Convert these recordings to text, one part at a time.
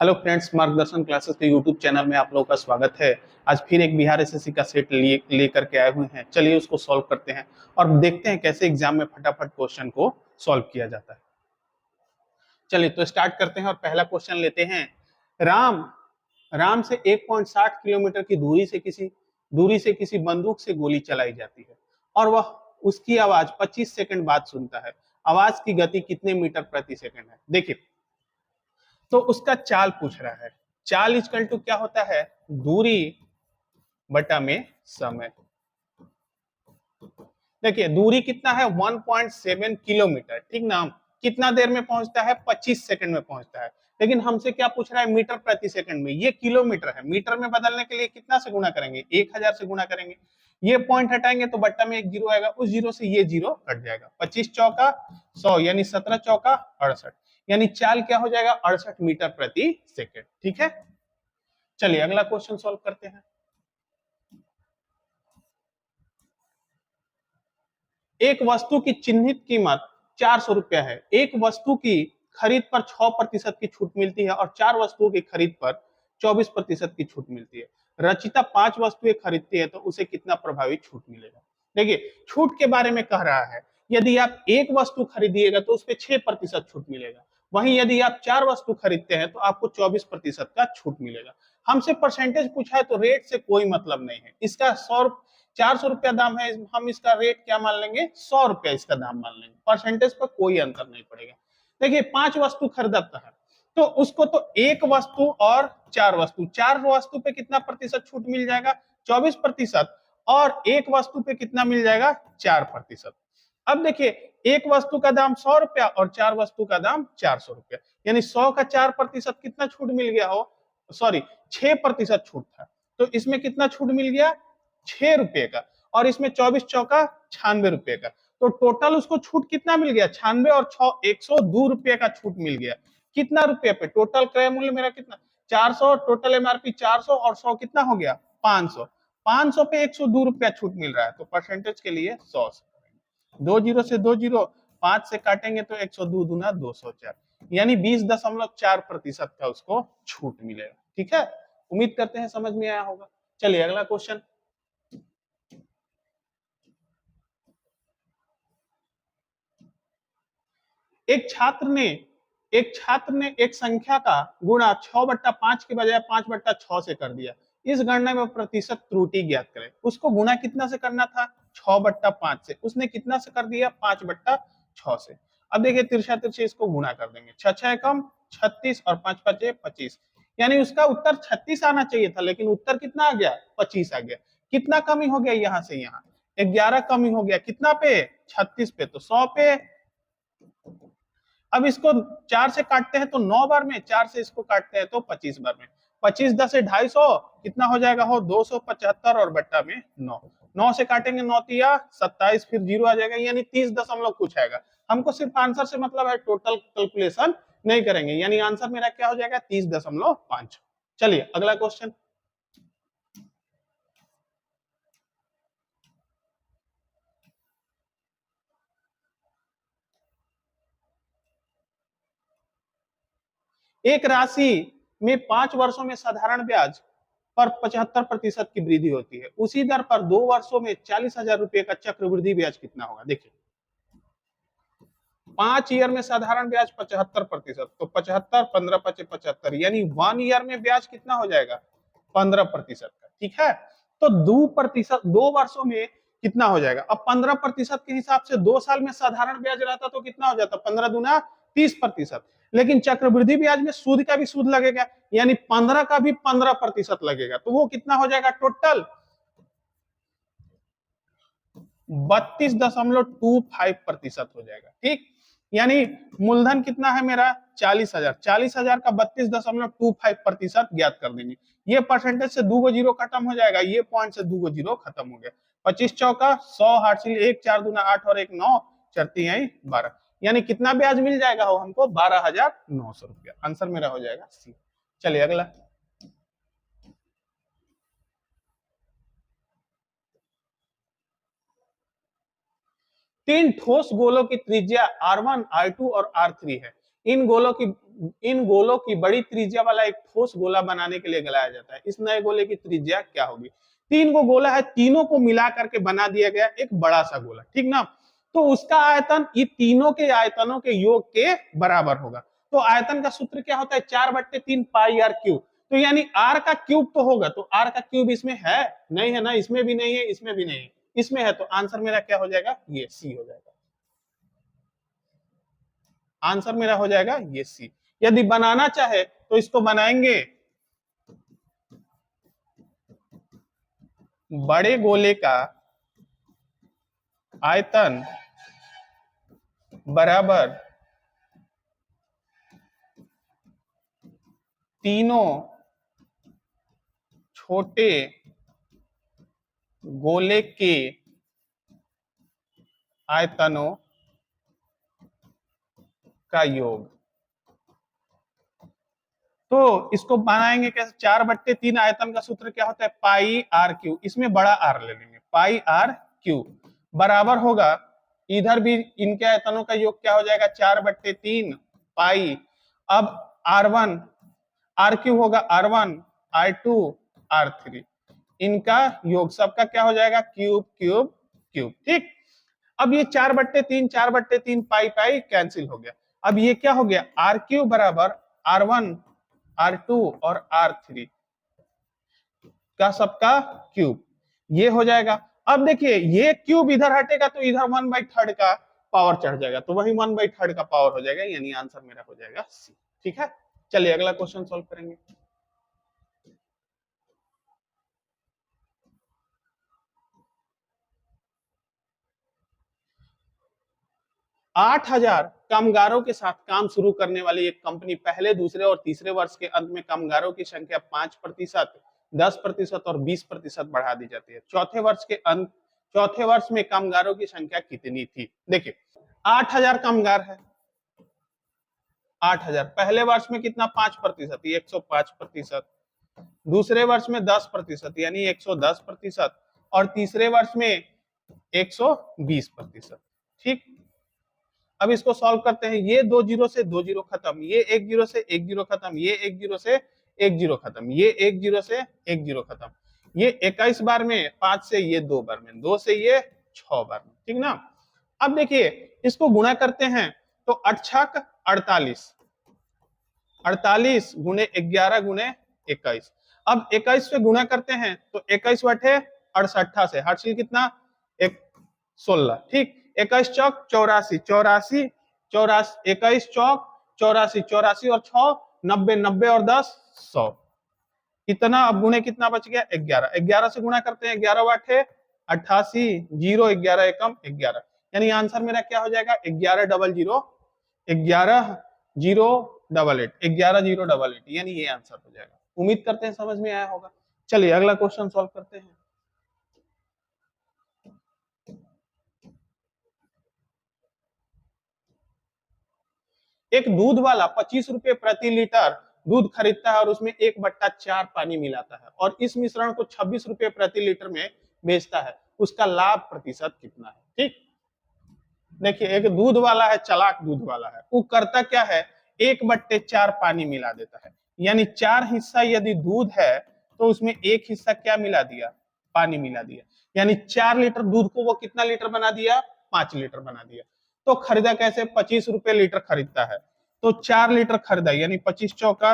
Hello friends, मार्गदर्शन classes के YouTube channel में आप लोगों का स्वागत है। आज फिर एक बिहार एसएससी का सेट लेकर के आए हुए हैं। चलिए उसको सॉल्व करते हैं और देखते हैं कैसे एग्जाम में फटाफट क्वेश्चन को सॉल्व किया जाता है। चलिए तो स्टार्ट करते हैं और पहला क्वेश्चन लेते हैं। राम राम से 1.60 किलोमीटर की दूरी से किसी बंदूक से गोली चलाई जाती है और वह उसकी आवाज 25 सेकंड बाद सुनता है। आवाज की गति कितने मीटर प्रति सेकंड है? देखिए, तो उसका चाल पूछ रहा है। चाल इक्वल टू क्या होता है? दूरी बटा में समय। देखिए दूरी कितना है? 1.7 किलोमीटर, ठीक ना। कितना देर में पहुंचता है? 25 सेकंड में पहुंचता है। लेकिन हमसे क्या पूछ रहा है? मीटर प्रति सेकंड में। ये किलोमीटर है, मीटर में बदलने के लिए कितना से गुणा करेंगे? 1000 से गुणा करेंगे। ये पॉइंट हटाएंगे तो बट्टा में एक जीरो आएगा, उस जीरो से ये जीरो कट जाएगा। 25 चौका 100 यानी 17 चौका 68, यानी चाल क्या हो जाएगा? 68 मीटर प्रति सेकंड। ठीक है, चलिए अगला क्वेश्चन सॉल्व करते हैं। एक वस्तु की चिन्हित कीमत 400 रुपया है। एक वस्तु की खरीद पर 6% की छूट मिलती है और 4 वस्तुओं की खरीद पर 24% की छूट मिलती है। रचिता 5 वस्तुएं खरीदती है तो उसे कितना प्रभावी छूट मिलेगा? देखिए, छूट के बारे में कह रहा है। यदि आप एक वस्तु खरीदिएगा तो उस पर 6% छूट मिलेगा। वहीं यदि आप 4 वस्तु खरीदते हैं तो आपको 24% का छूट मिलेगा। हमसे परसेंटेज पूछा है तो रेट से कोई मतलब नहीं है। इसका 400 रुपया दाम है, हम इसका रेट क्या मान लेंगे? 100 रुपया इसका दाम मान लेंगे। परसेंटेज पर कोई अंतर नहीं पड़ेगा। देखिए 5 वस्तु खरीदता है तो उसको तो एक वस्तु और 4 वस्तु पे कितना प्रतिशत छूट मिल जाएगा? 24%। और एक वस्तु पे कितना मिल जाएगा? 4%। अब देखिए, एक वस्तु का दाम 100 रुपया और 4 वस्तु का दाम 400 रुपया, यानी 100 का 4% कितना छूट मिल गया हो? सॉरी, 6% छूट था। तो इसमें कितना छूट मिल गया? 6 रुपए का। और इसमें 24 चौका 96 रुपए का। तो टोटल उसको छूट कितना मिल गया? 96 और 6 102 रुपए का छूट मिल गया। कितना रुपए पे? टोटल क्रय मूल्य मेरा कितना? 400, टोटल एमआरपी 400 और 100 कितना हो गया? 500। 500 पे 102 रुपया छूट मिल रहा है तो परसेंटेज के लिए 100 से 2 से 2 जीरो, 5 से काटेंगे तो 102 दूना 204, यानी 20.4% का उसको छूट मिलेगा। ठीक है, उम्मीद करते हैं समझ में आया होगा। चलिए अगला क्वेश्चन। एक छात्र ने एक संख्या का गुणा 6/5 के बजाय 5/6 से कर दिया। इस गणना में प्रतिशत त्रुटि ज्ञात करें। उसको गुणा कितना से करना था? 6/5 से। उसने कितना से कर दिया? 5/6 से। अब देखिए तिरछा तिरछे इसको गुणा कर देंगे। 6 6 कम 36 और 5 5 25, यानी उसका उत्तर 36 आना चाहिए था, लेकिन उत्तर कितना आ गया? 25 आ गया। कितना कमी हो गया यहाँ से यहाँ? 11 कमी हो गया। कितना पे? 36 पे। तो 100 पे। अब इसको 4 से काटते हैं तो 9 बार में, 4 से इसको काटते हैं तो 25 बार में। 25 10 से 250, कितना हो जाएगा? हो 275 और बट्टा में 9। 9 से काटेंगे 9 तिया 27, फिर जीरो आ जाएगा, यानी 30 दशमलव कुछ आएगा। हमको सिर्फ आंसर से मतलब है, टोटल कैलकुलेशन नहीं करेंगे, यानी आंसर मेरा क्या हो जाएगा? 30.5। चलिए अगला क्वेश्चन। एक राशि में 5 वर्षों में साधारण ब्याज पर 75% की वृद्धि होती है। उसी दर पर 2 वर्षों में 40,000 रुपए का चक्रवृद्धि ब्याज कितना होगा? देखिए, 5 ईयर में साधारण ब्याज 75%, तो 75 15 पचे 75, यानी 1 ईयर में ब्याज कितना हो जाएगा? 15% का। ठीक है, तो 2%, 2 वर्षों में कितना हो जाएगा? अब 15% के हिसाब से 2 साल में साधारण ब्याज रहता तो कितना हो जाता? 15 दूना 30%। लेकिन चक्रवृद्धि ब्याज में सूद का भी सूद लगेगा, यानी 15 का भी 15% लगेगा, तो वो कितना हो जाएगा? टोटल 32.25% हो जाएगा। ठीक, यानी मूलधन कितना है मेरा? 40,000। 40,000 का 32.25% ज्ञात कर देंगे। ये परसेंटेज से 2 जीरो खत्म हो जाएगा, ये पॉइंट से 2 जीरो खत्म हो गया। 25 चौका 100, हासिल 1 4 दूना 8 और 1 9, चरती आई 12, यानी कितना ब्याज मिल जाएगा हो हमको? 12,900 रुपया। आंसर मेरा हो जाएगा सी। चलिए अगला। 3 ठोस गोलों की त्रिज्या R1 R2 और R3 है। इन गोलों की बड़ी त्रिज्या वाला एक ठोस गोला बनाने के लिए गलाया जाता है। इस नए गोले की त्रिज्या क्या होगी? 3 गो गोला है, तीनों को मिला करके बना दिया गया एक बड़ा सा गोला, ठीक ना। तो उसका आयतन ये तीनों के आयतनों के योग के बराबर होगा। तो आयतन का सूत्र क्या होता है? 4/3 पाई आर क्यूब। तो यानी आर का क्यूब तो होगा, तो आर का क्यूब इसमें है नहीं? है ना, इसमें भी नहीं है, इसमें भी नहीं है, इसमें है। तो आंसर मेरा क्या हो जाएगा? ये सी हो जाएगा। आंसर मेरा हो जाएगा ये सी। यदि बनाना चाहे तो इसको बनाएंगे, बड़े गोले का आयतन बराबर तीनों छोटे गोले के आयतनों का योग। तो इसको बनाएंगे कैसे? 4/3 आयतन का सूत्र क्या होता है? पाई आर क्यू। इसमें बड़ा आर ले लेंगे, पाई आर क्यू बराबर होगा, इधर भी इनके आयतनों का योग क्या हो जाएगा? 4/3 पाई। अब R1 आर क्यू होगा, R1 R2 R3, इनका योग सबका क्या हो जाएगा? क्यूब क्यूब क्यूब, ठीक। अब ये 4/3 पाई पाई कैंसिल हो गया। अब ये क्या हो गया? आर क्यू बराबर R1 R2 और R3 का सबका क्यूब, ये हो जाएगा। अब देखिए ये क्यूब इधर हटेगा तो इधर 1/3 का पावर चढ़ जाएगा, तो वही 1/3 का पावर हो जाएगा, यानी आंसर मेरा हो जाएगा सी। ठीक है, चलिए अगला क्वेश्चन सॉल्व करेंगे। 8,000 कामगारों के साथ काम शुरू करने वाली एक कंपनी पहले, दूसरे और तीसरे वर्ष के अंत में कामगारों की संख्या 5%, 10% और 20% बढ़ा दी जाती है। चौथे वर्ष में कामगारों की संख्या कितनी थी? देखिए 8,000 कामगार है, 8,000 पहले वर्ष में कितना? 5%, 105%, दूसरे वर्ष में 10% यानी 110%, और तीसरे वर्ष में 120%, ठीक। अब इसको सॉल्व करते हैं। ये 2 जीरो से 2 जीरो खत्म, ये 1 जीरो से 1 जीरो खत्म, ये 1 जीरो से 1 जीरो खत्म, ये 1 जीरो से 1 जीरो खत्म, ये 21 बार में, 5 से ये 2 बार में, 2 से ये 6 बार में, ठीक ना। अब देखिए इसको गुणा करते हैं तो 8 छक 48, 48 गुणे 11 गुणे 21। अब 21 से गुणा करते हैं तो 21 बटे 68 से हासिल कितना? 16, ठीक। 21 चौक 84, 84 84, 21 चौक 84, 84 और 6 90, 90 और 10 100, कितना? अब गुणे कितना बच गया? 11, 11 से गुणा करते हैं, 11 बटे 88, 0 11 एकम 11, यानी आंसर मेरा क्या हो जाएगा? 1100, 11 088, 11 088, यानी ये आंसर हो जाएगा। उम्मीद करते हैं समझ में आया होगा। चलिए अगला क्वेश्चन सॉल्व करते हैं। एक दूध वाला 25 रुपए प्रति लीटर दूध खरीदता है और उसमें 1/4 पानी मिलाता है और इस मिश्रण को 26 रुपए प्रति लीटर में बेचता है, उसका लाभ प्रतिशत कितना है? ठीक, देखिए एक दूध वाला है, चलाक दूध वाला है, वो करता क्या है? 1/4 पानी मिला देता है, यानी 4 हिस्सा यदि दूध है तो उसमें 1 हिस्सा क्या मिला दिया? पानी मिला दिया, यानी 4 लीटर दूध को वो कितना लीटर बना दिया? 5 लीटर बना दिया। तो खरीदा कैसे? 25 रुपए लीटर खरीदता है, तो 4 लीटर खरीदा, यानी 25 चौका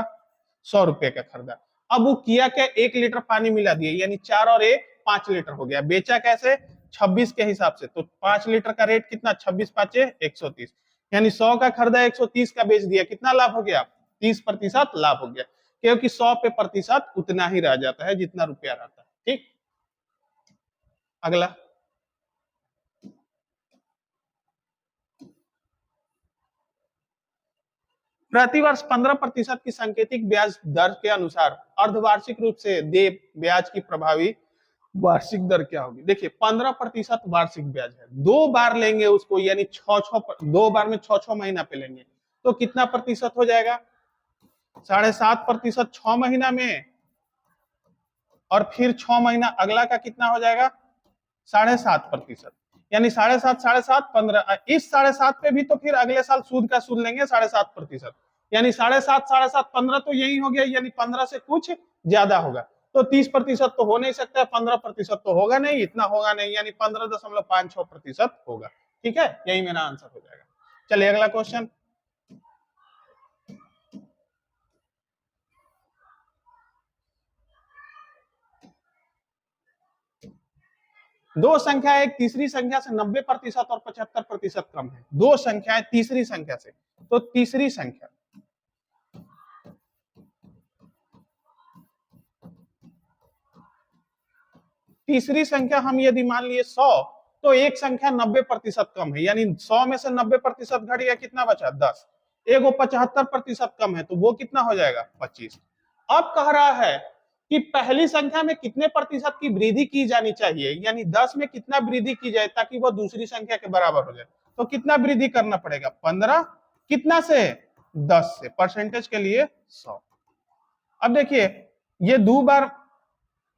100 रुपए का खरीदा। अब वो किया क्या? 1 लीटर पानी मिला दिया, यानी 4 और 1 5 लीटर हो गया। बेचा कैसे? 26 के हिसाब से, तो 5 लीटर का रेट कितना? 26 5 130, यानी 100 का खरीदा 130 का बेच दिया, कितना लाभ हो गया? 30% लाभ हो गया, क्योंकि 100 पे प्रतिशत उतना ही रह जाता है जितना रुपया रहता है। ठीक, अगला प्रतिवर्ष 15% की सांकेतिक ब्याज दर के अनुसार अर्धवार्षिक रूप से दे ब्याज की प्रभावी वार्षिक दर क्या होगी? देखिए 15% वार्षिक ब्याज है, 2 बार लेंगे उसको, यानी 2 बार में 6 महीना पे लेंगे, तो कितना प्रतिशत हो जाएगा? 7.5% 6 महीना में, और फिर 6 महीना अगला का कितना हो जाएगा? 7.5%, यानी 7.5 7.5 15, इस 7.5 पे भी तो फिर अगले साल सूद का सूद लेंगे 7.5%, यानी 7.5 7.5 15 तो यही हो गया, यानी 15 से कुछ ज्यादा होगा। तो 30% तो हो नहीं सकता, 15% तो होगा नहीं, इतना होगा नहीं, यानी 15.56% होगा। ठीक है, यही मेरा आंसर हो जाएगा। चलिए अगला क्वेश्चन। दो संख्या एक तीसरी संख्या से 90% और 75% कम है। दो संख्याएं तीसरी संख्या से, तो तीसरी संख्या तीसरी संख्या हम यदि मान लिए 100, तो एक संख्या 90% कम है, यानी 100 में से 90% घट गया, कितना बचा 10। एक वो 75% कम है, तो वो कितना हो जाएगा 25। अब कह रहा है कि पहली संख्या में कितने प्रतिशत की वृद्धि की जानी चाहिए, यानी 10 में कितना वृद्धि की जाए ताकि वो दूसरी संख्या के बराबर हो जाए। तो कितना वृद्धि करना पड़ेगा 15, कितना से 10 से, परसेंटेज के लिए 100। अब देखिए ये दो बार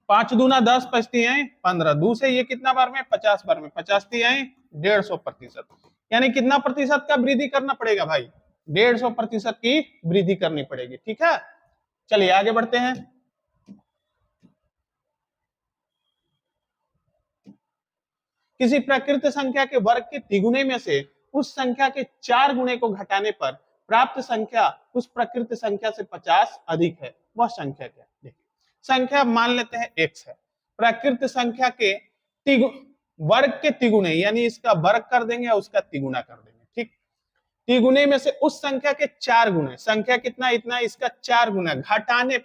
5 दूना 10 पचती है 15, दो से ये कितना बार में 50 बार में, 50 है 150%, यानी कितना प्रतिशत का वृद्धि करना पड़ेगा भाई, 150% की वृद्धि करनी पड़ेगी। ठीक है, चलिए आगे बढ़ते हैं। किसी प्रकृत संख्या के वर्ग के तिगुने में से उस संख्या के 4 गुणे को घटाने पर प्राप्त संख्या उस प्रकृत संख्या से 50 अधिक है, वह संख्या क्या है। देखिए संख्या मान लेते हैं x है, प्रकृत संख्या के वर्ग के तिगुने, यानी इसका वर्ग कर देंगे और उसका तिगुना कर देंगे। ठीक, तिगुने में से उस संख्या के 4 गुणे, संख्या कितना इतना, इसका 4 गुना, घटाने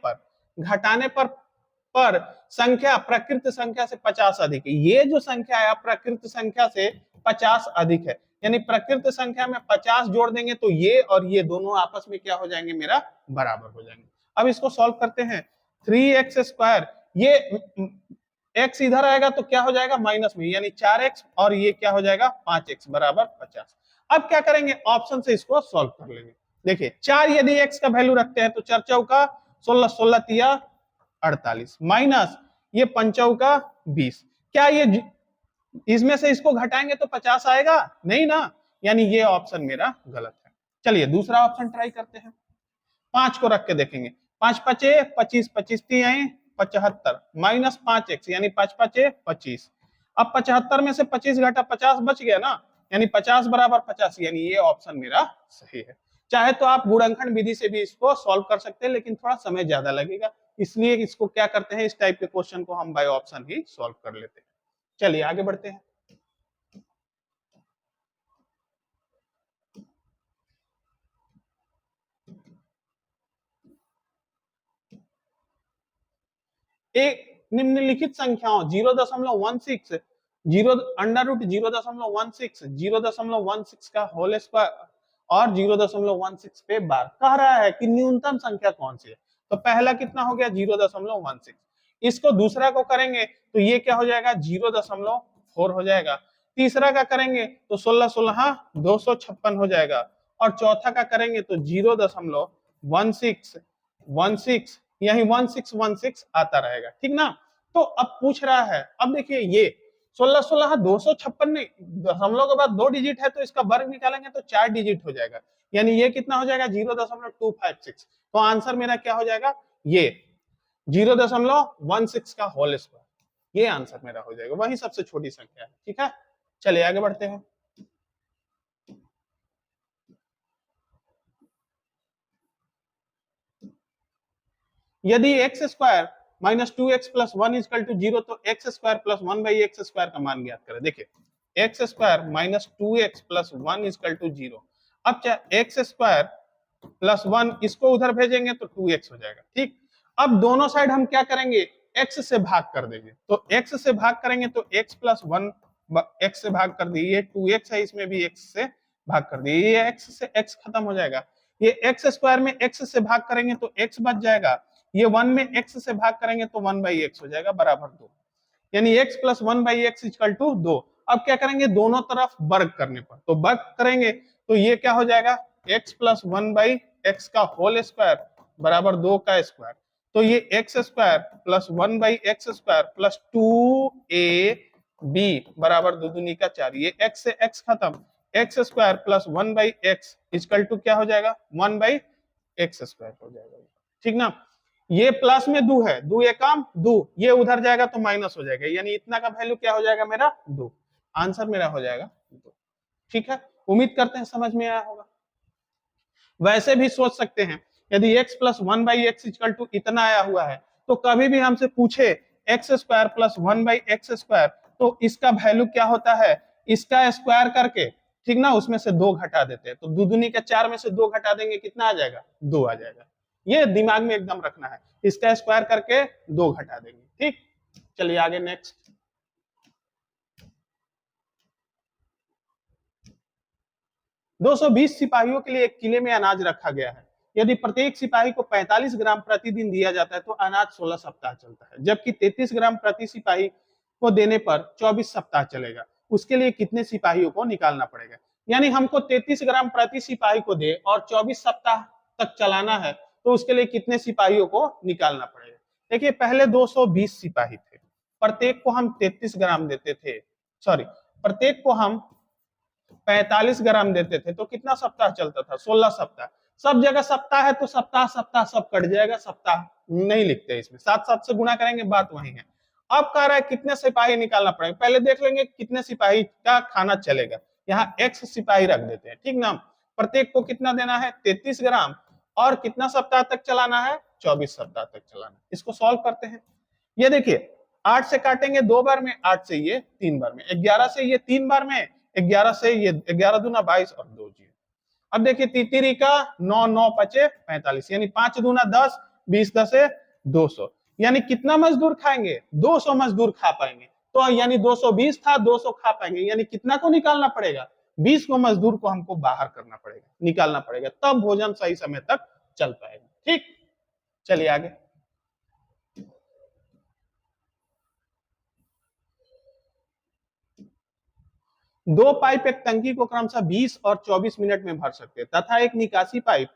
पर संख्या प्रकृत संख्या से 50 अधिक है। ये जो संख्या है प्रकृत संख्या से 50 अधिक है, यानी प्रकृत संख्या में 50 जोड़ देंगे तो ये और ये दोनों आपस में क्या हो जाएंगे, मेरा बराबर हो जाएंगे। अब इसको सॉल्व करते हैं। 3x², ये x इधर आएगा तो क्या हो जाएगा माइनस में, यानी 4x, और ये क्या हो जाएगा 5x बराबर 50। अब क्या करेंगे, ऑप्शन से इसको सॉल्व कर लेंगे। देखिए 4 यदि x का वैल्यू रखते हैं तो 4 चौका 16, 16 तिया 48, माइनस ये 5 चौका 20, क्या ये इसमें से इसको घटाएंगे तो 50 आएगा नहीं ना, यानी ये ऑप्शन मेरा गलत है। चलिए दूसरा ऑप्शन ट्राई करते हैं। 5 को रख के देखेंगे, 5 पचे 25, 25 तिहाई 75, माइनस 5x, यानी 5 पचे 25। अब 75 में से 25 घटा 50 बच गया ना, यानी 50 बराबर 50, यानी ये ऑप्शन मेरा सही है। चाहे तो आप गुणनखंड विधि से भी इसको सॉल्व कर सकते हैं, लेकिन थोड़ा समय ज्यादा लगेगा, इसलिए इसको क्या करते हैं, इस टाइप के क्वेश्चन को हम बाय ऑप्शन ही सॉल्व कर लेते हैं। चलिए आगे बढ़ते हैं। एक निम्नलिखित संख्याओं 0.16, 0.16 का होल स्क्वायर और 0.16 पे बार कह रहा है कि न्यूनतम संख्या कौन सी है। तो पहला कितना हो गया 0.16, इसको दूसरा को करेंगे तो ये क्या हो जाएगा 0.4 हो जाएगा, तीसरा का करेंगे तो 16 16 256 हो जाएगा, और चौथा का करेंगे तो 0.1616 यही 1616 आता रहेगा। ठीक ना, तो अब पूछ रहा है, अब देखिए ये 16 16 256 नहीं, दशमलव के बाद 2 डिजिट है तो इसका वर्ग निकालेंगे तो 4 डिजिट हो जाएगा, यानी ये कितना हो जाएगा 0.256। तो आंसर मेरा क्या हो जाएगा, ये 0.16 का होल स्क्वायर, ये आंसर मेरा हो जाएगा, वही सबसे छोटी संख्या है। ठीक है, चलिए आगे बढ़ते हैं। यदि x square minus 2x plus 1 is equal to 0, तो एक्स स्क्वायर प्लस 1/x² का मान ज्ञात करें। देखिए x square minus 2x plus 1 is equal to 0, अब क्या एक्स स्क्वायर प्लस 1 इसको उधर भेजेंगे तो 2x हो जाएगा। ठीक, अब दोनों साइड हम क्या करेंगे, x से भाग कर देंगे, तो x से भाग करेंगे तो x प्लस 1 x से भाग कर दिए, ये 2x है, इसमें भी x से भाग कर दिए, ये x से x खत्म हो जाएगा, ये x स्क्वायर में x से भाग करेंगे तो x बच जाएगा, ये 1 में x से भाग करेंगे तो 1/x हो जाएगा बराबर 2, यानी x plus 1/x equal to 2। अब क्या करेंगे, दोनों तरफ वर्ग करने पर, तो वर्ग करेंगे तो ये क्या हो जाएगा x प्लस 1/x का होल स्क्वायर बराबर 2 का स्क्वायर, तो ये x square plus 1/x² plus 2a b बराबर 2 दूनी का 4, ये x से x खत्म, x square plus 1/x equal to क्या हो जाएगा 1/x² हो जाएगा, ठीक ना। ये प्लस में 2 है, 2 एक काम 2, ये उधर जाएगा तो माइनस हो जाएगा, यानी इतना का वैल्यू क्या हो जाएगा मेरा 2, आंसर मेरा हो जाएगा 2, ठीक है। उम्मीद करते हैं समझ में आया होगा। वैसे भी सोच सकते हैं, यदि x plus 1/x equal to इतना आया हुआ है तो कभी भी हमसे पूछे x² प्लस 1/x², तो इसका वैल्यू क्या होता है, इसका स्क्वायर करके, ठीक ना, उसमें से 2 घटा देते हैं, तो 2 दूनी का 4 में से 2 घटा देंगे, कितना आ जाएगा 2 आ जाएगा। ये दिमाग में एकदम रखना है, इसका स्क्वायर करके 2 घटा देंगे, ठीक। चलिए आगे नेक्स्ट। 220 सिपाहियों के लिए एक किले में अनाज रखा गया है। यदि प्रत्येक सिपाही को 45 ग्राम प्रतिदिन दिया जाता है तो अनाज 16 सप्ताह चलता है, जबकि 33 ग्राम प्रति सिपाही को देने पर 24 सप्ताह चलेगा। उसके लिए कितने सिपाहियों को निकालना पड़ेगा। यानी हमको 33 ग्राम प्रति सिपाही को दे और 24 सप्ताह तक चलाना है, तो उसके लिए कितने सिपाहियों को निकालना पड़ेगा। देखिए पहले 220 सिपाही थे, प्रत्येक को हम 33 ग्राम देते थे, सॉरी प्रत्येक को हम 45 ग्राम देते थे, तो कितना सप्ताह चलता था 16 सप्ताह। सब जगह सप्ताह है तो सप्ताह सप्ताह सब कट जाएगा, सप्ताह नहीं लिखते इसमें, 7 से गुणा करेंगे, बात वही है। अब कह रहा है कितने सिपाही निकालना पड़ेगा, पहले देख लेंगे कितने सिपाही का खाना चलेगा। यहाँ x सिपाही रख देते हैं, ठीक ना। प्रत्येक को कितना देना है 33 ग्राम, और कितना सप्ताह तक चलाना है 24 सप्ताह तक चलाना है। इसको सॉल्व करते हैं। ये देखिए 8 से काटेंगे 2 बार में, 8 से ये 3 बार में, 11 से ये 3 बार में, 11 से ये 11 दूना 22 और 2 जीरो। अब देखिए तितिरी का 9 9 पचे 45, यानी 5 दूना 10, 20 10 200, यानी कितना मजदूर खाएंगे 200 मजदूर खा पाएंगे। तो यानी 220 था, 200 खा पाएंगे, यानी कितना को निकालना पड़ेगा 20 को मजदूर को हमको बाहर करना पड़ेगा, निकालना पड़ेगा, तब भोजन सही समय तक चल पाएगा, ठीक। चलिए आगे। 2 पाइप एक टंकी को क्रमशः 20 और 24 मिनट में भर सकते हैं तथा एक निकासी पाइप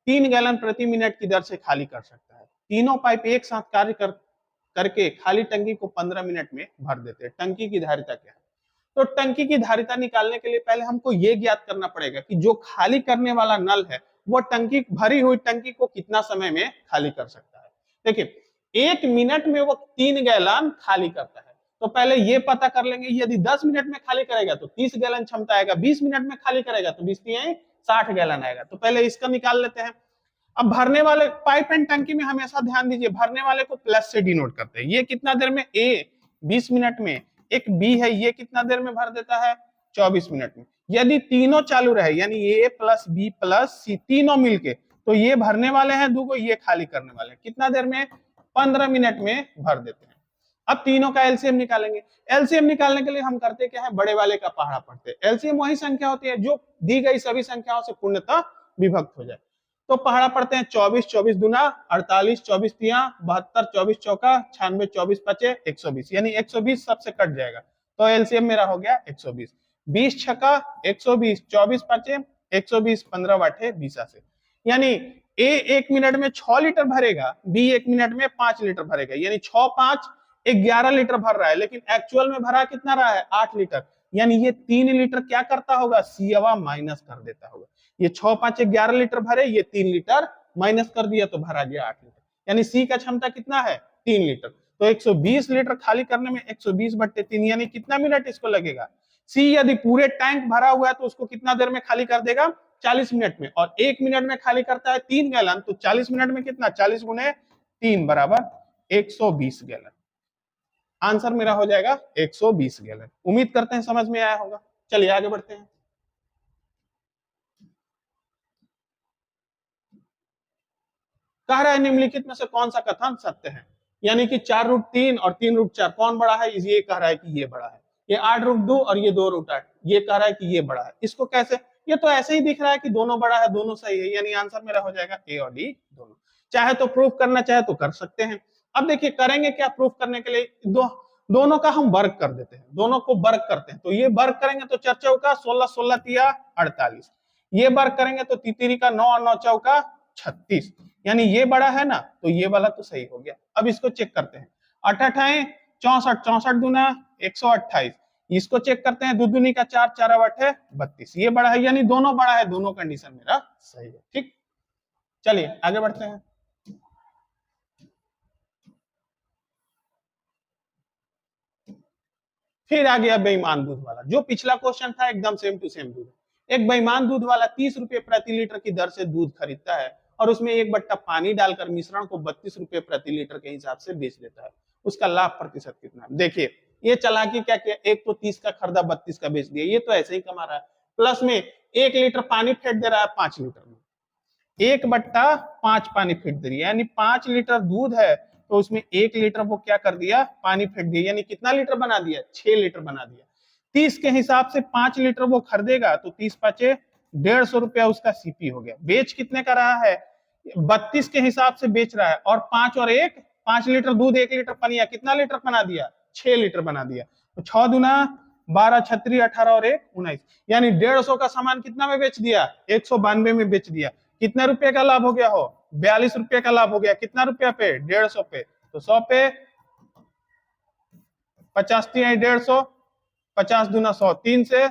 3 गैलन प्रति मिनट की दर से खाली कर सकता है। तीनों पाइप एक साथ कार्य करके खाली टंकी को 15 मिनट में भर देते हैं। टंकी की धारिता क्या है। तो टंकी की धारिता निकालने के लिए पहले हमको ये ज्ञात करना पड़ेगा कि जो खाली करने वाला नल है वो टंकी, भरी हुई टंकी को कितना समय में खाली कर सकता है। देखिए 1 मिनट में वो 3 गैलन खाली करता है, तो पहले ये पता कर लेंगे, यदि 10 मिनट में खाली करेगा तो 30 गैलन क्षमता आएगा, 20 मिनट में खाली करेगा तो 20 60 गैलन आएगा। तो पहले इसका निकाल लेते हैं। अब भरने वाले पाइप एंड टंकी में हमेशा ध्यान दीजिए, भरने वाले को प्लस से डिनोट करते हैं। ये कितना देर में, ए 20 मिनट में, एक बी है ये कितना देर में भर देता है 24 मिनट में। यदि तीनों चालू रहे, यानी ए प्लस बी प्लस सी तीनों मिलके, तो ये भरने वाले हैं दूगो, ये खाली करने वाले हैं, कितना देर में 15 मिनट में भर देते हैं। अब तीनों का एलसीएम निकालेंगे। एलसीएम निकालने के लिए हम करते क्या है, बड़े वाले का पहाड़ा पढ़ते हैं। एलसीएम वही संख्या होती है जो दी गई सभी संख्याओं से पूर्णतः विभक्त हो जाए। तो पहाड़ा पढ़ते हैं 24 24 दूना 48, 24 तिया 72, 24 चौका 96, 24 पचे 120, यानी 120 सबसे कट जाएगा, तो एलसीएम मेरा हो गया 120। 20 छक्का 120, 24 पचे 120, 15 वाटे 20 से, यानी ए 1 मिनट में 6 लीटर भरेगा, बी 1 मिनट में 5 लीटर भरेगा, यानी 6 5 11 लीटर भर रहा है, लेकिन एक्चुअल में भरा कितना रहा है 8 लीटर, यानी ये 3 लीटर क्या करता होगा, सीवा माइनस कर देता होगा। ये 6 5 11 लीटर भरे, ये 3 लीटर माइनस कर दिया तो भरा गया 8 लीटर, यानी सी का क्षमता कितना है 3 लीटर। तो 120 लीटर खाली करने में 120/3, यानी कितना मिनट इसको लगेगा। सी यदि पूरे टैंक भरा हुआ है तो उसको कितना देर में खाली कर देगा 40 मिनट में, और 1 मिनट में खाली करता है 3 गैलन, तो 40 मिनट में कितना, 40 गुने 3 बराबर 120 गैलन। आंसर मेरा हो जाएगा 120 गैलन। उम्मीद करते हैं समझ में आया होगा। चलिए आगे बढ़ते हैं। कह रहा है निम्नलिखित में से कौन सा कथन सत्य है, यानी कि 4√3 और 3√4 कौन बड़ा है, ये कह रहा है कि ये बड़ा है। ये 8√2 और ये 2√8, ये कह रहा है कि ये बड़ा है। इसको कैसे, ये तो ऐसे ही दिख रहा है कि दोनों बड़ा है, दोनों सही है, यानी आंसर मेरा हो जाएगा ए और डी दोनों। चाहे तो प्रूफ करना चाहे तो कर सकते हैं। अब देखिए करेंगे क्या प्रूफ करने के लिए, दोनों का हम वर्ग कर देते हैं, दोनों को वर्ग करते हैं। तो ये वर्ग करेंगे तो 4 चौका 16, 16 तिया 48, ये वर्ग करेंगे तो तितिरी का 9 और 9 चौका 36, यानी ये बड़ा है ना, तो ये वाला तो सही हो गया। अब इसको चेक करते हैं, 8 8 64, 64 दूना 128। इसको चेक करते हैं, दुदुनी का 4, 4 8 है 32, ये बड़ा है, यानी दोनों बड़ा है, दोनों कंडीशन मेरा सही है। ठीक, चलिए आगे बढ़ते हैं। फिर आ गया बेईमान दूध वाला, जो पिछला क्वेश्चन था एकदम सेम टू सेम दूध। एक बेईमान दूध वाला 30 रुपए प्रति लीटर की दर से दूध खरीदता है और उसमें एक बट्टा पानी डालकर मिश्रण को 32 रुपए प्रति लीटर के हिसाब से बेच देता है, उसका लाभ प्रतिशत कितना है? देखिए ये चालाकी क्या किया, एक तो 30 का खरीदा 32 का बेच दिया, ये तो ऐसे ही कमा रहा है, प्लस में 1 लीटर पानी फेंक दे रहा है 5 लीटर में, 1/5 पानी फेंक दे रही है, यानी 5 लीटर दूध है तो उसमें 1 लीटर वो क्या कर दिया, पानी फेंक दिया, यानी कितना लीटर बना दिया, 6 लीटर बना दिया। 30 के हिसाब से 5 लीटर वो खरीदेगा तो 30 5 150 रुपया उसका सीपी हो गया। बेच कितने का रहा है, 32 के हिसाब से बेच रहा है, और 5 और 1, 5 लीटर दूध 1 लीटर पनिया, कितना लीटर बना दिया, 6 लीटर बना दिया। तो 6 दूना 12, 36, 18 और 1 19, यानी 150 का सामान कितना में बेच दिया, 192 में बेच दिया। कितने रुपए का लाभ हो गया हो, 42 रुपए का लाभ हो गया। कितना रुपया पे, 150 पे, तो 100 पे 50 150, 50 दूना 100, 3 से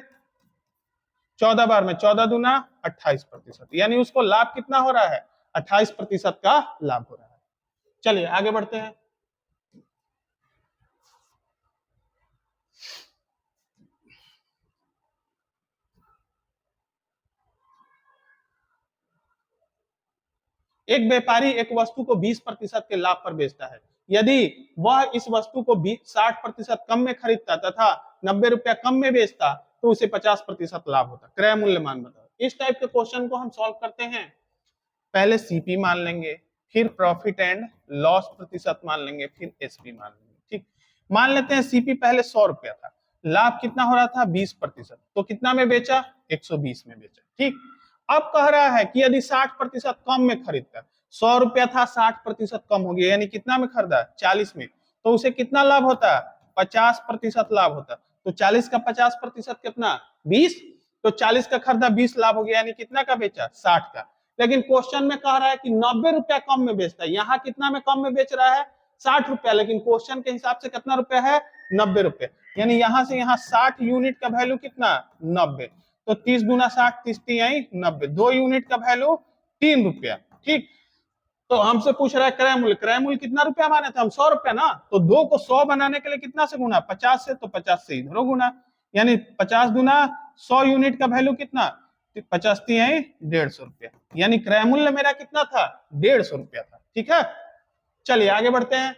14 बार में 14 दूना 28%, यानी उसको लाभ कितना हो रहा है, 28% का लाभ हो रहा है। चलिए आगे बढ़ते हैं। एक व्यापारी एक वस्तु को 20% के लाभ पर बेचता है, यदि वह इस वस्तु को 60% कम में खरीदता तथा 90 रुपया कम में बेचता तो उसे 50% लाभ होता। क्रय मूल्य मान बताओ। इस टाइप के क्वेश्चन को हम सॉल्व करते हैं, पहले सीपी मान लेंगे, फिर प्रॉफिट एंड लॉस प्रतिशत मान लेंगे, फिर एसपी मान लेंगे। ठीक, मान लेते हैं सीपी पहले 100 रुपया था, लाभ कितना हो रहा था 20%, तो कितना में बेचा, 120 में बेचा। ठीक, अब कह रहा है कि यदि 60% कम में खरीदता, 100 रुपया था 60% कम हो गया, यानी कितना में खरीदा, 40 में, तो उसे कितना लाभ होता, 50% लाभ होता। तो 40 का 50% कितना, 20, तो 40 का खरीदा 20 लाभ हो गया, यानी कितना का बेचा, 60 का। लेकिन क्वेश्चन में कह रहा है कि 90 रुपया कम में बेचता है, यहाँ कितना में कम में बेच रहा है, 60 रुपया, लेकिन क्वेश्चन के हिसाब से कितना रुपया है, 90 रुपया, यानी यहां से यहाँ 60 यूनिट का वैल्यू कितना, 90, तो 30 दूना 60, 30 3 90, 2 यूनिट का वैल्यू 3 रुपया। ठीक, तो हमसे पूछ रहा है क्रय मूल्य, क्रय मूल्य कितना रुपया माने थे हम, 100 रुपया ना, तो 2 को 100 बनाने के लिए कितना से गुना, 50 से, तो 50 से इधर गुना, यानी 50 दूना 100 यूनिट का वैल्यू कितना, 50 150 रुपया, यानी क्रय मूल्य मेरा कितना था, 150 रुपया था। ठीक है, चलिए आगे बढ़ते हैं।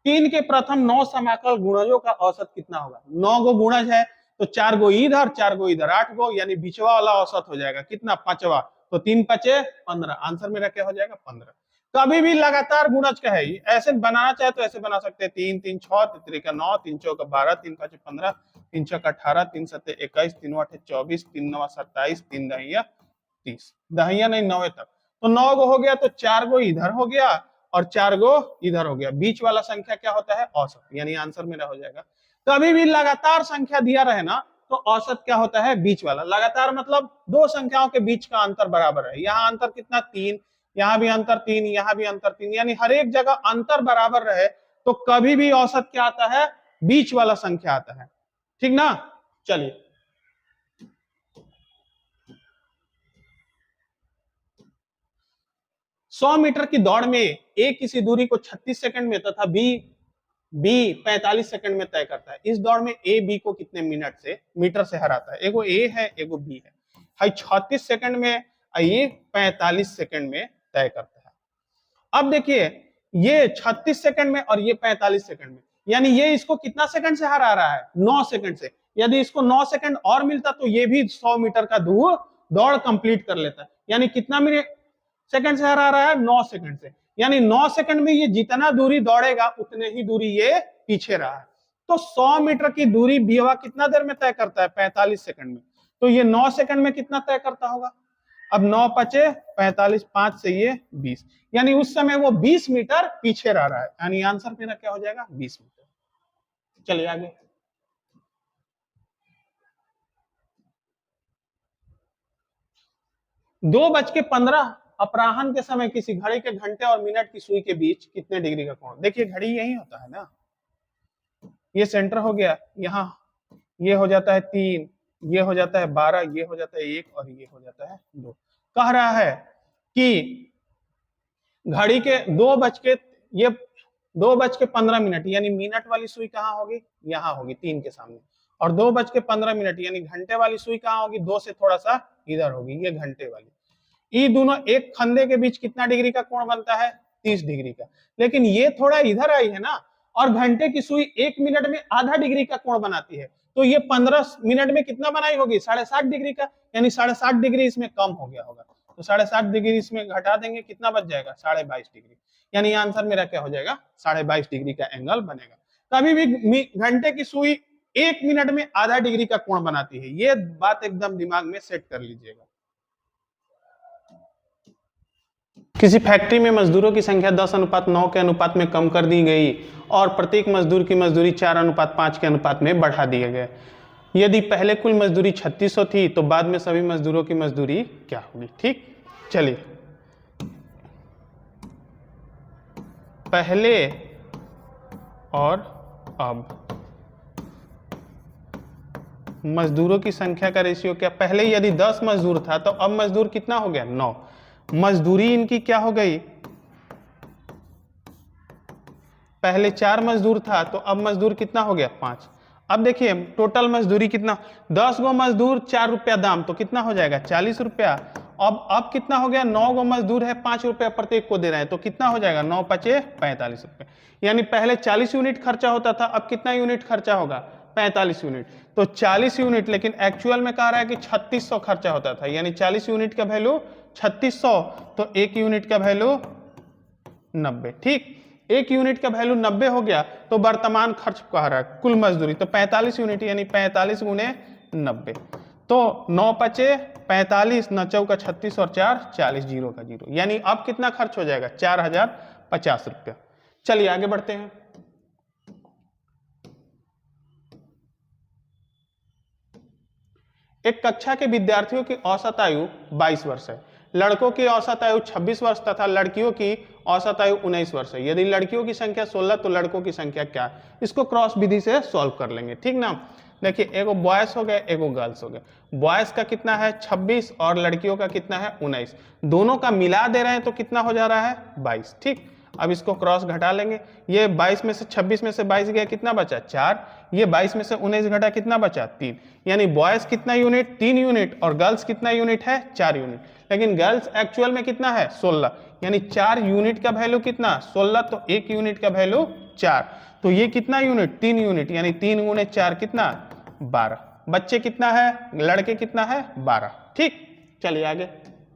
तीन के प्रथम 9 समाकल गुणजों का औसत कितना होगा, 9 गो गुणज है तो 4 गो इधर 4 गो इधर, 8 गो, यानी बीचवा वाला औसत हो जाएगा कितना, 5वां, तो 3 5 15, आंसर मेरा क्या हो जाएगा, 15। कभी भी लगातार गुणज का है, ऐसे बनाना चाहे तो ऐसे बना सकते हैं, 3 3 6, 3 3 9, 3 4 12, 3 5 15, 3 6 18, 3 7 21, 3 8 24, 3 9 27, 3 दहिया 30, दहिया नहीं 9 तक, तो 9 गो हो गया, तो 4 गो इधर हो गया और 4 गो इधर हो गया, बीच वाला संख्या क्या होता है, औसत, यानी आंसर मेरा हो जाएगा। कभी भी लगातार संख्या दिया रहे ना तो औसत क्या होता है, बीच वाला। लगातार मतलब दो संख्याओं के बीच का अंतर बराबर है, यहाँ अंतर कितना 3, यहाँ भी अंतर 3, यहाँ भी अंतर 3, यानी हर एक जगह अंतर बराबर रहे तो कभी भी औसत क्या आता है, बीच वाला संख्या आता है। ठीक ना, चलिए 100 मीटर की दौड़ में ए किसी दूरी को 36 सेकंड में तथा बी 45 सेकंड में तय करता है, इस दौड़ में ए बी को कितने मीटर से हराता है, एगो ए है एगो बी है, हाई 36 सेकंड में, ये 45 सेकंड में तय करता है। अब देखिए ये 36 सेकंड में और ये 45 सेकंड में, यानी ये इसको कितना सेकंड से हरा रहा है, 9 सेकंड से, यदि इसको 9 सेकंड और मिलता तो ये भी 100 मीटर का दौड़ कंप्लीट कर लेता, यानी कितना मिनट सेकंड से हरा रहा है, 9 सेकंड से, यानी 9 सेकंड में ये जितना दूरी दौड़ेगा उतने ही दूरी ये पीछे रहा है। तो 100 मीटर की दूरी बीवा कितना देर में तय करता है, 45 सेकंड में, तो ये 9 सेकंड में कितना तय करता होगा। अब 9 5 45, 5 से ये 20, यानी उस समय वो 20 मीटर पीछे रह रहा है, यानी आंसर मेरा क्या हो जाएगा, 20 मीटर। चलिए आगे, 2:15 अपराह्न के समय किसी घड़ी के घंटे और मिनट की सुई के बीच कितने डिग्री का कोण? देखिए घड़ी यही होता है ना, ये सेंटर हो गया, यहाँ ये हो जाता है 3, ये हो जाता है 12, ये हो जाता है 1 और ये हो जाता है 2। कह रहा है कि घड़ी के 2:15 यानी मिनट वाली सुई कहाँ होगी? यहाँ होगी 3 के सामने। और 2:15 यानी घंटे वाली सुई कहाँ होगी? 2 से थोड़ा सा इधर होगी, ये घंटे वाली। ये दोनों एक फंदे के बीच कितना डिग्री का कोण बनता है? 30 डिग्री का। लेकिन ये थोड़ा इधर आई है ना, और घंटे की सुई 1 मिनट में आधा डिग्री का कोण बनाती है, तो ये 15 मिनट में कितना बनाई होगी? 60.5 डिग्री का, यानी 60.5 डिग्री इसमें कम हो गया होगा। तो 60.5 डिग्री इसमें घटा देंगे, कितना बच जाएगा? 22.5 डिग्री। यानी आंसर मेरा क्या हो जाएगा? 22.5 डिग्री का एंगल बनेगा। कभी भी घंटे की सुई 1 मिनट में आधा डिग्री का कोण बनाती है, ये बात एकदम दिमाग में सेट कर लीजिएगा। किसी फैक्ट्री में मजदूरों की संख्या 10:9 के अनुपात में कम कर दी गई और प्रत्येक मजदूर की मजदूरी 4:5 के अनुपात में बढ़ा दिया गया। यदि पहले कुल मजदूरी 3600 थी तो बाद में सभी मजदूरों की मजदूरी क्या होगी? ठीक, चलिए पहले और अब मजदूरों की संख्या का रेशियो क्या? पहले यदि 10 मजदूर था तो अब मजदूर कितना हो गया? 9। मजदूरी इनकी क्या हो गई? पहले 4 मजदूर था तो अब मजदूर कितना हो गया? 5। अब देखिए टोटल मजदूरी कितना, 10 गो मजदूर 4 रुपया दाम, तो कितना हो जाएगा? 40 रुपया। अब कितना हो गया? 9 गो मजदूर है, 5 रुपया प्रत्येक को दे रहे हैं, तो कितना हो जाएगा? 9 पचे 45 रुपये। यानी पहले 40 यूनिट खर्चा होता था, अब कितना यूनिट खर्चा होगा? 45 यूनिट। तो 40 यूनिट, लेकिन एक्चुअल में कह रहा है कि 3600 खर्चा होता था, यानी 40 यूनिट का वैल्यू 3600, तो 1 यूनिट का वैल्यू 90। ठीक, 1 यूनिट का वैल्यू 90 हो गया, तो वर्तमान खर्च कह रहा है कुल मजदूरी, तो 45 यूनिट यानी 45 गुने 90, तो 9 पचे 45, 9 चौका 36 और 4 40, 0 का 0, यानी अब कितना खर्च हो जाएगा? 4050 रुपया। चलिए आगे बढ़ते हैं। एक कक्षा के विद्यार्थियों की औसत आयु 22 वर्ष है। लड़कों की औसत आयु 26 वर्ष तथा लड़कियों की औसत आयु 19 वर्ष है। यदि लड़कियों की संख्या 16 तो लड़कों की संख्या क्या? इसको क्रॉस विधि से सॉल्व कर लेंगे। ठीक ना, देखिए एगो बॉयज हो गए, एगो गर्ल्स हो गए। बॉयज का कितना है? 26 और लड़कियों का कितना है? 19। दोनों का मिला दे रहे हैं तो कितना हो जा रहा है? 22। ठीक, अब इसको क्रॉस घटा लेंगे। ये 22 में से 26 में से 22 गया, कितना बचा? 4। ये 22 में से 19 घटा, कितना बचा? 3। यानी बॉयज कितना यूनिट? 3 यूनिट, और गर्ल्स कितना यूनिट है? 4 यूनिट। लेकिन गर्ल्स एक्चुअल में कितना है? 16, यानी 4 यूनिट का वैल्यू कितना? 16, तो 1 यूनिट का वैल्यू 4, तो ये कितना यूनिट? 3 यूनिट, यानी 3 गुणे 4 कितना? 12। बच्चे कितना है? लड़के कितना है? 12। ठीक, चलिए आगे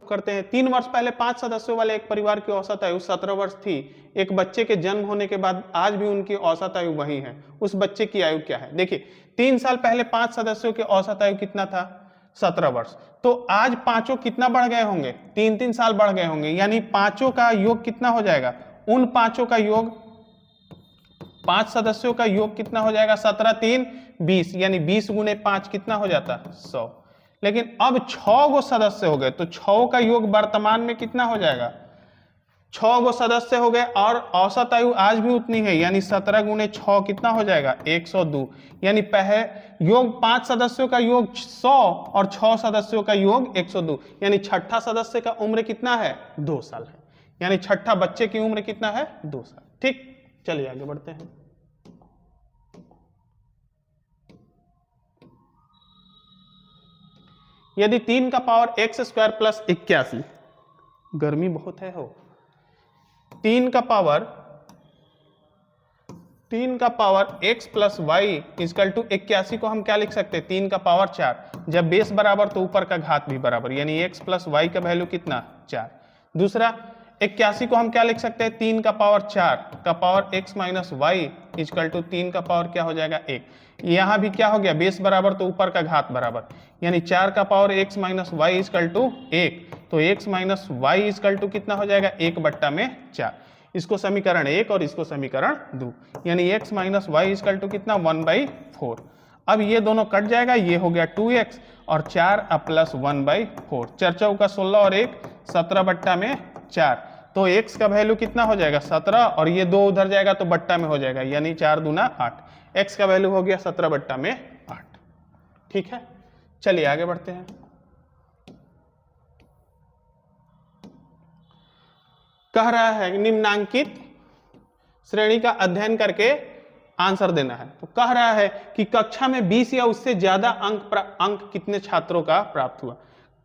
करते हैं। 3 वर्ष पहले 5 सदस्यों वाले एक परिवार की औसत आयु 17 वर्ष थी। एक बच्चे के जन्म होने के बाद आज भी उनकी औसत आयु वही है। उस बच्चे की आयु क्या है? देखिए 3 साल पहले 5 सदस्यों की औसत आयु कितना था? 17 वर्ष। तो आज पांचों कितना बढ़ गए होंगे? 3-3 साल बढ़ गए होंगे, यानी पांचों का योग कितना हो जाएगा? उन पांचों का योग, 5 सदस्यों का योग कितना हो जाएगा? 17 3 20, यानी 20 गुने 5 कितना हो जाता? 100। लेकिन अब 6 गो सदस्य हो गए, तो 6 का योग वर्तमान में कितना हो जाएगा? 6 गो सदस्य हो गए और औसत आयु आज भी उतनी है, यानी 17 गुने 6 कितना हो जाएगा? 102। यानी पहले योग 5 सदस्यों का योग 100 और 6 सदस्यों का योग 102, यानी छठा सदस्य का उम्र कितना है? 2 साल है, यानी छठा बच्चे की उम्र कितना है? 2 साल। ठीक, चलिए आगे बढ़ते हैं। यदि 3 का पावर x स्क्वायर प्लस 81, गर्मी बहुत है हो, 3 का power x plus y is equal to 81 को हम क्या लिख सकते हैं? 3 का पावर 4। जब बेस बराबर तो ऊपर का घात भी बराबर, यानी x प्लस वाई का वैल्यू कितना? 4। दूसरा 81 को हम क्या लिख सकते हैं? 3 का पावर 4 का power x minus y is equal to 3 का पावर क्या हो जाएगा? 1। यहां भी क्या हो गया? बेस बराबर तो ऊपर का घात बराबर, यानी 4 का power x minus y is equal to 1, तो x minus y is equal to कितना हो जाएगा? 1/4। इसको समीकरण 1 और इसको समीकरण 2, यानी x minus y is equal to कितना? 1/4। अब ये दोनों कट जाएगा, ये हो गया 2x और 4 प्लस 1/4, 4 चौका 16 और 1 17 बट्टा में 4, तो x का वैल्यू कितना हो जाएगा 17 और ये 2 उधर जाएगा तो बट्टा में हो जाएगा, यानी 4 दूना 8, x का वैल्यू हो गया 17 बट्टा में 8। ठीक है, चलिए आगे बढ़ते हैं। कह रहा है निम्नांकित श्रेणी का अध्ययन करके आंसर देना है। तो कह रहा है कि कक्षा में 20 या उससे ज्यादा अंक कितने छात्रों का प्राप्त हुआ।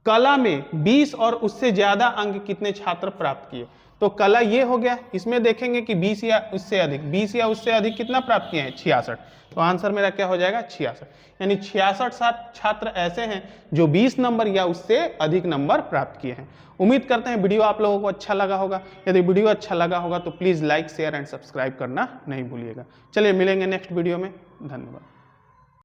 कला में 20 और उससे ज्यादा अंक कितने छात्र प्राप्त किए। तो कला ये हो गया, इसमें देखेंगे कि 20 या उससे अधिक, 20 या उससे अधिक कितना प्राप्त किए हैं 66, तो आंसर मेरा क्या हो जाएगा 66, यानी 66 छात्र ऐसे हैं जो 20 नंबर या उससे अधिक नंबर प्राप्त किए हैं। उम्मीद करते हैं वीडियो आप लोगों को अच्छा लगा होगा। यदि वीडियो अच्छा लगा होगा तो please like share and subscribe करना नहीं भूलिएगा। चलिए मिलेंगे नेक्स्ट वीडियो में, धन्यवाद।